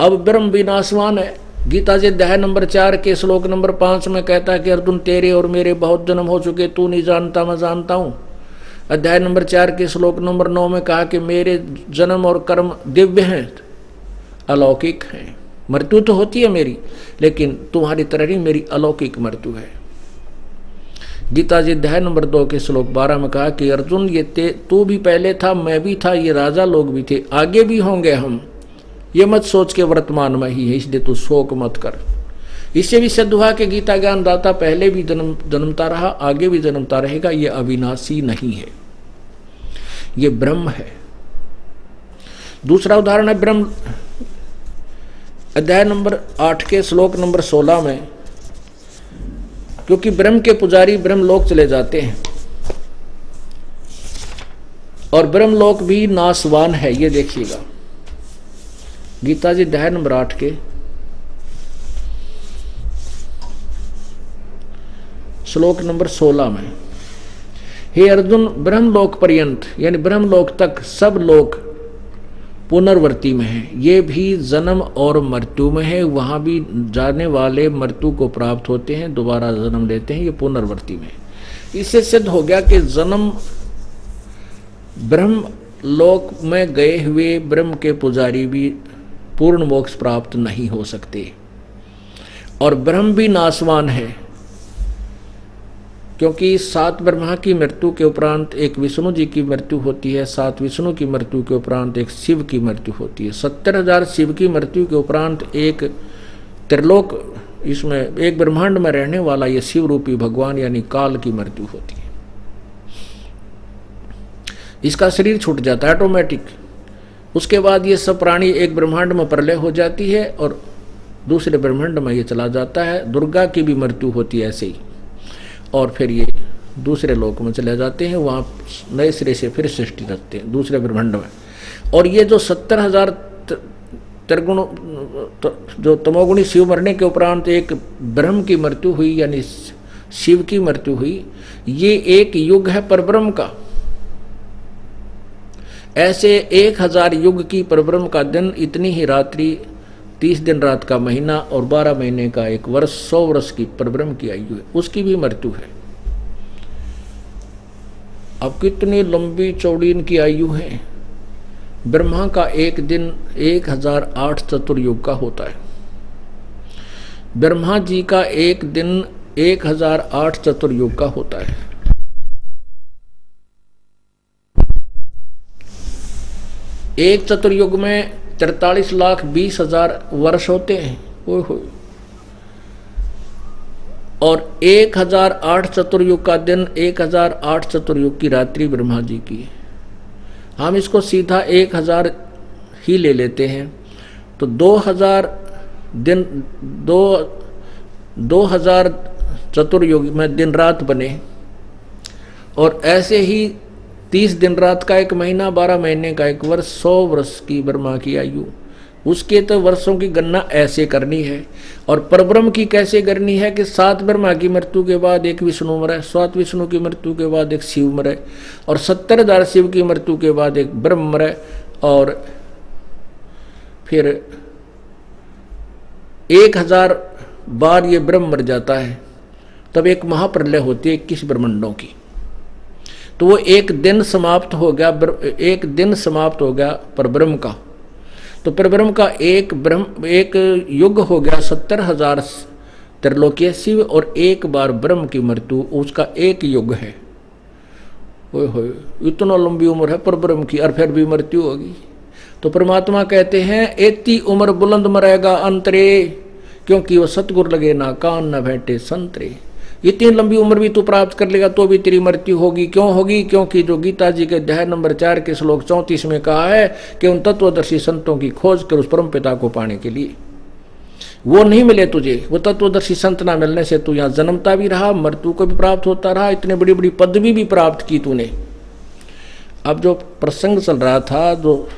अब ब्रह्म भी नाशवान है। गीता जी अध्याय नंबर 4 के श्लोक नंबर 5 में कहता है कि अर्जुन तेरे और मेरे बहुत जन्म हो चुके, तू नहीं जानता मैं जानता हूँ। अध्याय नंबर 4 के श्लोक नंबर 9 में कहा कि मेरे जन्म और कर्म दिव्य हैं, अलौकिक हैं। मृत्यु तो होती है मेरी, लेकिन तुम्हारी तरह नहीं, मेरी अलौकिक मृत्यु है। गीता जी अध्याय नंबर 2 के श्लोक 12 में कहा कि अर्जुन ये तू भी पहले था, मैं भी था, ये राजा लोग भी थे, आगे भी होंगे हम। ये मत सोच के वर्तमान में ही है, इसलिए तू शोक मत कर। इससे भी सिद्ध हुआ कि गीता ज्ञान दाता पहले भी जन्मता रहा, आगे भी जन्मता रहेगा। ये अविनाशी नहीं है, ये ब्रह्म है। दूसरा उदाहरण है ब्रह्म अध्याय नंबर 8 के श्लोक नंबर 16 में, क्योंकि ब्रह्म के पुजारी ब्रह्मलोक चले जाते हैं और ब्रह्मलोक भी नाशवान है। ये देखिएगा गीता जी अध्याय नंबर 8 के श्लोक नंबर 16 में, हे अर्जुन ब्रह्मलोक पर्यंत यानी ब्रह्मलोक तक सब लोग पुनर्वर्ती में है, ये भी जन्म और मृत्यु में है। वहां भी जाने वाले मृत्यु को प्राप्त होते हैं, दोबारा जन्म लेते हैं, ये पुनर्वर्ती में। इससे सिद्ध हो गया कि जन्म ब्रह्म लोक में गए हुए ब्रह्म के पुजारी भी पूर्ण मोक्ष प्राप्त नहीं हो सकते। और ब्रह्म भी नाशवान है, क्योंकि 7 ब्रह्मा की मृत्यु के उपरांत एक विष्णु जी की मृत्यु होती है, 7 विष्णु की मृत्यु के उपरांत एक शिव की मृत्यु होती है, 70,000 शिव की मृत्यु के उपरांत एक त्रिलोक, इसमें एक ब्रह्मांड में रहने वाला ये शिव रूपी भगवान यानी काल की मृत्यु होती है। इसका शरीर छूट जाता है ऑटोमेटिक। उसके बाद ये सब प्राणी एक ब्रह्मांड में प्रलय हो जाती है और दूसरे ब्रह्मांड में ये चला जाता है। दुर्गा की भी मृत्यु होती है ऐसे ही, और फिर ये दूसरे लोक में चले जाते हैं, वहाँ नए सिरे से फिर सृष्टि रखते हैं दूसरे ब्रह्मांड में। और ये जो 70,000 त्रिगुण जो तमोगुणी शिव मरने के उपरांत एक ब्रह्म की मृत्यु हुई यानी शिव की मृत्यु हुई, ये एक युग है परब्रह्म का। ऐसे 1000 युग की परब्रह्म का दिन, इतनी ही रात्रि, 30 दिन रात का महीना और 12 महीने का एक वर्ष, 100 वर्ष की परब्रह्म की आयु है, उसकी भी मृत्यु है। अब कितनी लंबी चौड़ी इनकी आयु है। ब्रह्मा का एक दिन 1008 चतुर्युग का होता है। ब्रह्मा जी का एक दिन 1008 चतुर्युग का होता है। एक चतुर्युग में 43,20,000 वर्ष होते हैं। ओए होए। और 1008 चतुर्युग का दिन, 1008 चतुर्युग की रात्रि ब्रह्मा जी की। हम इसको सीधा 1000 ही ले लेते हैं तो 2000 दिन, 2000 चतुर्युग में दिन रात बने। और ऐसे ही 30 दिन रात का एक महीना, 12 महीने का एक वर्ष, 100 वर्ष की ब्रह्मा की आयु। उसके तो वर्षों की गणना ऐसे करनी है। और परब्रह्म की कैसे करनी है कि 7 ब्रह्मा की मृत्यु के बाद एक विष्णु मरे, 7 विष्णु की मृत्यु के बाद एक शिव मरे, और 70,000 शिव की मृत्यु के बाद एक ब्रह्म मरे, और फिर 1000 बार ये ब्रह्म मर जाता है, तब एक महाप्रलय होती है 21 ब्रह्मांडों की। तो वो एक दिन समाप्त हो गया, एक दिन समाप्त हो गया परब्रह्म का। तो परब्रह्म का एक युग हो गया 70,000 त्रिलोकीय शिव, और एक बार ब्रह्म की मृत्यु, उसका एक युग है। ओए होए, इतना लंबी उम्र है परब्रह्म की, और फिर भी मृत्यु होगी। तो परमात्मा कहते हैं एती उम्र बुलंद मरेगा अंतरे, क्योंकि वो सतगुर लगे ना कान न भेंटे संतरे। इतनी लंबी उम्र भी तू प्राप्त कर लेगा तो भी तेरी मृत्यु होगी। क्यों होगी? क्योंकि जो गीता जी के अध्याय नंबर 4 के श्लोक 34 में कहा है कि उन तत्वदर्शी संतों की खोज कर उस परम पिता को पाने के लिए, वो नहीं मिले तुझे, वो तत्वदर्शी संत ना मिलने से तू यहाँ जन्मता भी रहा, मृत्यु को भी प्राप्त होता रहा, इतने बड़ी बड़ी पदवी भी प्राप्त की तूने। अब जो प्रसंग चल रहा था, जो